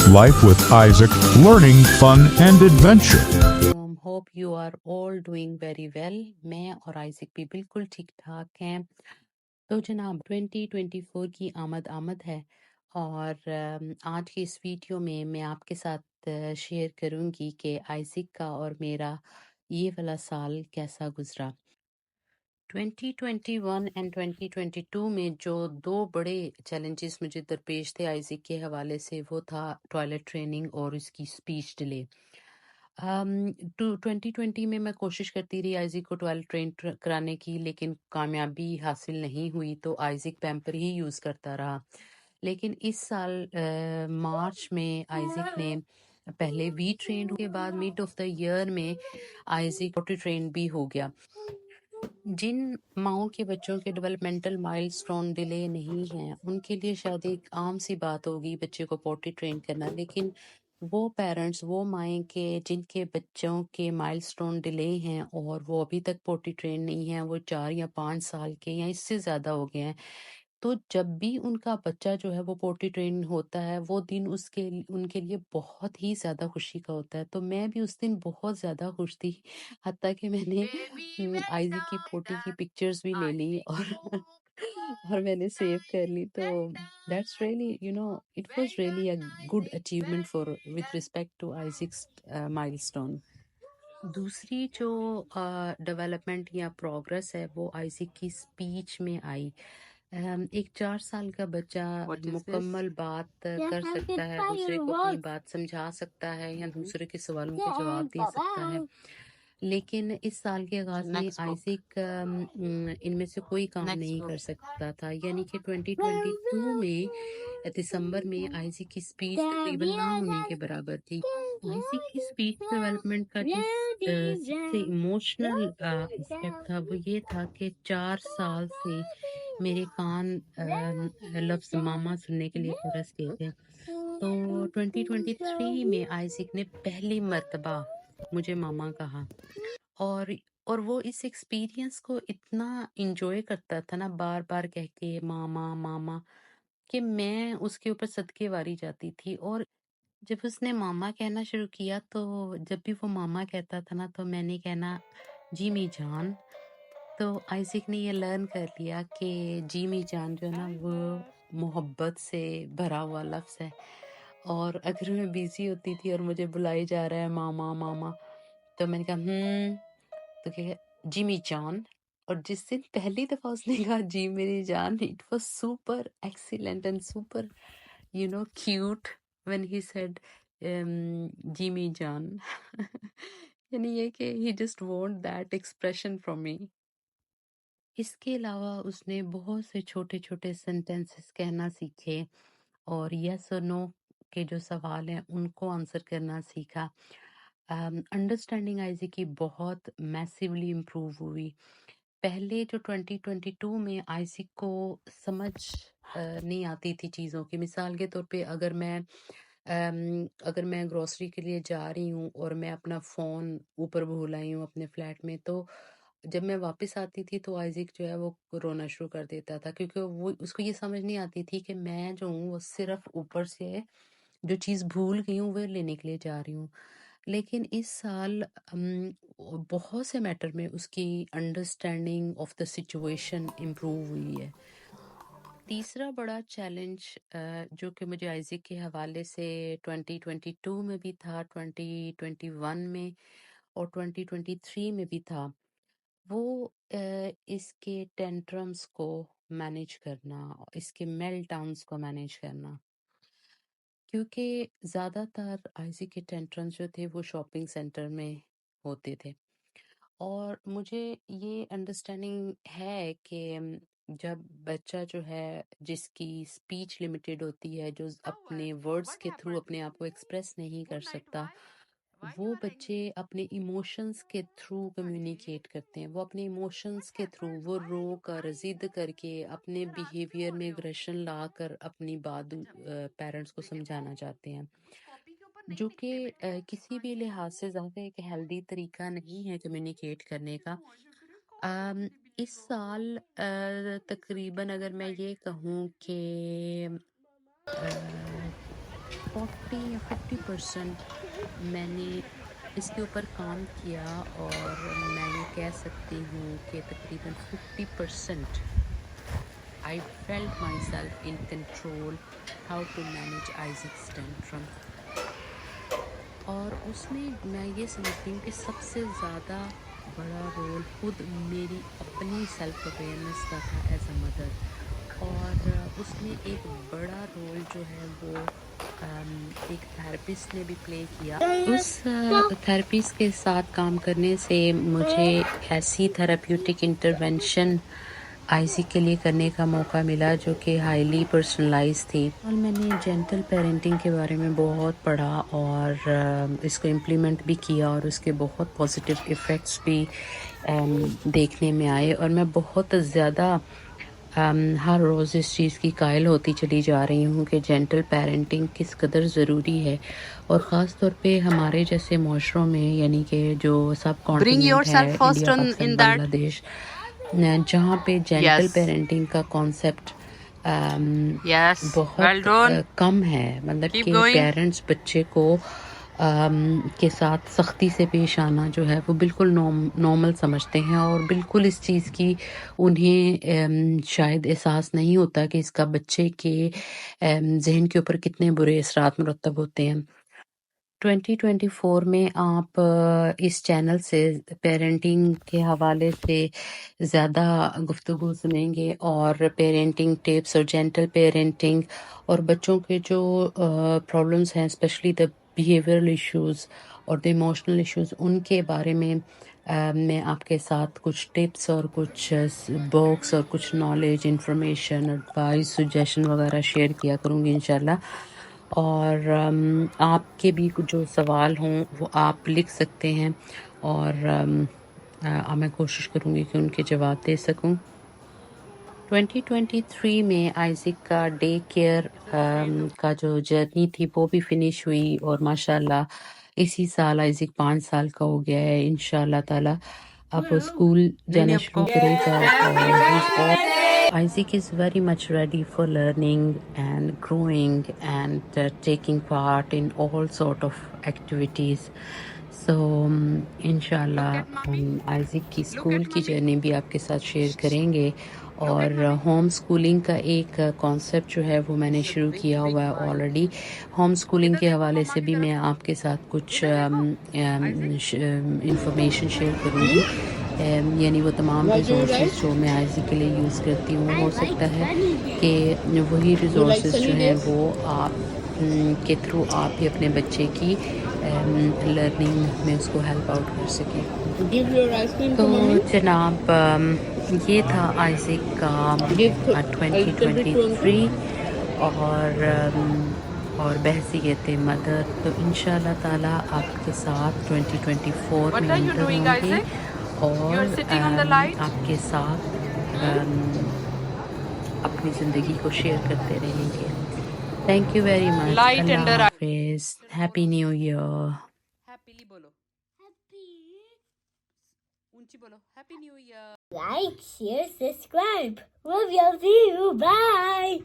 Life with Isaac, learning, fun and adventure. Hope you are all doing very well. मैं और आइज़िक भी बिल्कुल ठीक ठाक हैं। तो जनाब 2024 की आमद आमद है और आज की इस वीडियो में मैं आपके साथ शेयर करूंगी कि आइज़िक का और मेरा ये वाला साल कैसा गुजरा। 2021 एंड 2022 में जो दो बड़े चैलेंजेस मुझे दरपेश थे आइज़िक के हवाले से, वो था टॉयलेट ट्रेनिंग और इसकी स्पीच डिले। 2020 में मैं कोशिश करती रही आइज़िक को टॉयलेट ट्रेन कराने की, लेकिन कामयाबी हासिल नहीं हुई, तो आइज़िक पैम्पर ही यूज़ करता रहा। लेकिन इस साल मार्च में आइज़िक ने पहले वी ट्रेन के बाद मिड ऑफ द ईयर में आइज़िक पोटी ट्रेन भी हो गया। जिन माओं के बच्चों के डेवलपमेंटल माइलस्टोन डिले नहीं हैं, उनके लिए शायद एक आम सी बात होगी बच्चे को पोटी ट्रेन करना, लेकिन वो पेरेंट्स, वो माएँ के जिनके बच्चों के माइलस्टोन डिले हैं और वो अभी तक पोटी ट्रेन नहीं हैं, वो 4 या 5 साल के या इससे ज़्यादा हो गए हैं, तो जब भी उनका बच्चा जो है वो पोटी ट्रेन होता है, वो दिन उनके लिए बहुत ही ज़्यादा खुशी का होता है। तो मैं भी उस दिन बहुत ज़्यादा खुश थी, हत्ता कि मैंने आइज़ी की पोटी की पिक्चर्स भी ले ली और और मैंने सेव कर ली। तो that's really it was really a good achievement for with respect to Isaac's milestone. दूसरी जो डेवलपमेंट या प्रोग्रेस है वो आइज़िक की स्पीच में आई। एक 4 साल का बच्चा मुकम्मल बात कर सकता है, दूसरे को अपनी बात समझा सकता है या दूसरे के सवालों के जवाब दे सकता है। लेकिन इस साल के आगाज़ में आइज़िक इनमें से कोई काम नहीं कर सकता था। यानी कि 2022 में दिसंबर में आइज़िक की स्पीच तकरीबन ना होने के बराबर थी। आइज़िक की स्पीच डेवलपमेंट का जो सबसे इमोशनल एस्पेक्ट था वो ये था कि 4 साल से मेरे कान लफ्ज़ मामा सुनने के लिए तरस गए थे। तो 2023 में आइज़िक ने पहली मर्तबा मुझे मामा कहा और वो इस एक्सपीरियंस को इतना एंजॉय करता था ना, बार-बार कह के मामा मामा, कि मैं उसके ऊपर सदके वारी जाती थी। और जब उसने मामा कहना शुरू किया, तो जब भी वो मामा कहता था ना, तो मैंने कहना जीमी जान। तो आइज़िक ने ये लर्न कर लिया कि जीमी जान जो है ना, वो मोहब्बत से भरा हुआ लफ्ज़ है। और अगर मैं बिज़ी होती थी और मुझे बुलाई जा रहा है मामा मामा, तो मैंने कहा तो क्या जिमी जॉन। और जिस दिन पहली दफा उसने कहा जी मेरी जान, it was super excellent and super cute when he said Jimmy John. यानी ये कि he just want that expression from me. इसके अलावा उसने बहुत से छोटे छोटे सेंटेंसेस कहना सीखे और यस और नो के जो सवाल हैं उनको आंसर करना सीखा। अंडरस्टैंडिंग आइज़ी की बहुत मैसिवली इम्प्रूव हुई। पहले जो 2022 में आइज़िक को समझ नहीं आती थी चीज़ों की। मिसाल के तौर पे अगर मैं ग्रोसरी के लिए जा रही हूँ और मैं अपना फ़ोन ऊपर भूल आई हूँ अपने फ्लैट में, तो जब मैं वापस आती थी तो आइज़िक जो है वो रोना शुरू कर देता था, क्योंकि वो उसको ये समझ नहीं आती थी कि मैं जो हूँ वो सिर्फ़ ऊपर से जो चीज़ भूल गई हूँ वो लेने के लिए जा रही हूँ। लेकिन इस साल बहुत से मैटर में उसकी understanding of the situation improve हुई है। तीसरा बड़ा चैलेंज जो कि मुझे आइज़िक के हवाले से 2022 में भी था, 2021 में और 2023 में भी था, वो इसके टेंट्रम्स को मैनेज करना, इसके मेल्टडाउन्स को मैनेज करना। क्योंकि ज़्यादातर आइज़ी के टेंट्रम्स जो थे वो शॉपिंग सेंटर में होते थे। और मुझे ये अंडरस्टैंडिंग है कि जब बच्चा जो है जिसकी स्पीच लिमिटेड होती है, जो अपने वर्ड्स के थ्रू अपने आप को एक्सप्रेस नहीं कर सकता, वो बच्चे अपने इमोशंस के थ्रू कम्युनिकेट करते हैं। वो अपने इमोशंस के थ्रू, वो रो कर, जिद करके, अपने बिहेवियर में एग्रेशन ला कर अपनी बात पेरेंट्स को समझाना चाहते हैं, जो कि किसी भी लिहाज से ज़्यादा एक हेल्दी तरीका नहीं है कम्युनिकेट करने का। इस साल तकरीबन अगर मैं ये कहूँ कि 40 یا 50% میں نے اس کے اوپر کام کیا، اور میں یہ کہہ سکتی ہوں کہ تقریباً 50% I felt myself in control how to manage Isaac's tantrum. اور اس میں میں یہ سمجھتی ہوں کہ سب سے زیادہ بڑا رول خود میری اپنی سیلف اویئرنیس کا تھا ایز اے مدر، اور اس میں ایک بڑا رول جو ہے وہ ایک تھراپسٹ نے بھی پلے کیا۔ اس تھراپسٹ کے ساتھ کام کرنے سے مجھے ایسی تھراپیوٹک انٹرونشن آئزک کے لیے کرنے کا موقع ملا جو کہ ہائیلی پرسنلائز تھی، اور میں نے جینٹل پیرنٹنگ کے بارے میں بہت پڑھا اور اس کو امپلیمنٹ بھی کیا، اور اس کے بہت پازیٹیو ایفیکٹس بھی دیکھنے میں آئے، اور میں بہت زیادہ ہر روز اس چیز کی قائل ہوتی چلی جا رہی ہوں کہ جینٹل پیرنٹنگ کس قدر ضروری ہے، اور خاص طور پہ ہمارے جیسے معاشروں میں، یعنی کہ جو سب کانٹیننٹ ہے، انڈیا، پاکستان، بنگلہ دیش، جہاں پہ جینٹل پیرنٹنگ کا کانسیپٹ بہت کم ہے، مطلب کہ پیرنٹس بچے کو کے ساتھ سختی سے پیش آنا جو ہے وہ بالکل نارمل سمجھتے ہیں، اور بالکل اس چیز کی انہیں شاید احساس نہیں ہوتا کہ اس کا بچے کے ذہن کے اوپر کتنے برے اثرات مرتب ہوتے ہیں۔ 2024 میں آپ اس چینل سے پیرنٹنگ کے حوالے سے زیادہ گفتگو سنیں گے، اور پیرنٹنگ ٹپس اور جینٹل پیرنٹنگ اور بچوں کے جو پرابلمس ہیں، اسپیشلی دا بیہیویئرل ایشوز اور دا ایموشنل ایشوز، ان کے بارے میں میں آپ کے ساتھ کچھ ٹپس اور کچھ بکس اور کچھ نالج، انفارمیشن، ایڈوائس، سجیشن وغیرہ شیئر کیا کروں گی انشاءاللہ، اور آپ کے بھی جو سوال ہوں وہ آپ لکھ سکتے ہیں، اور میں کوشش کروں گی کہ ان کے جواب دے سکوں۔ 2023 میں آئزک کا ڈے کیئر کا جو جرنی تھی وہ بھی فنش ہوئی، اور ماشاءاللہ اسی سال آئزک 5 سال کا ہو گیا ہے انشاءاللہ تعالی۔ اب وہ اسکول جانا شروع کرے گا، اور Isaac is very much ready for learning and growing and taking part in all sort of activities. So انشاءاللہ ہم آئزک کی اسکول کی جرنی بھی آپ کے ساتھ شیئر کریں گے، اور ہوم اسکولنگ کا ایک کانسیپٹ جو ہے وہ میں نے شروع کیا ہوا ہے آلریڈی۔ ہوم اسکولنگ کے حوالے سے بھی میں آپ کے ساتھ کچھ انفارمیشن شیئر کروں گی، یعنی وہ تمام ریسورسز جو میں آئزک کے لیے یوز کرتی ہوں، ہو سکتا ہے کہ وہی ریسورسز جو ہیں وہ آپ کے تھرو آپ بھی اپنے بچے کی لرننگ میں اس کو ہیلپ آؤٹ کر سکیں۔ تو جناب یہ تھا آئزک کا 2023 اور بحیثیت مدر، تو انشاءاللہ تعالیٰ آپ کے ساتھ 2024 میں انٹر ہوں گے، اور آپ کے ساتھ اپنی زندگی کو شیئر کرتے رہیں گے۔ تھینک یو ویری مچ، اللہ حافظ، ہیپی نیو ایئر۔ ہیپیلی بولو، اونچی بولو، happy new year. Like, share, subscribe. Love you. See you. Bye.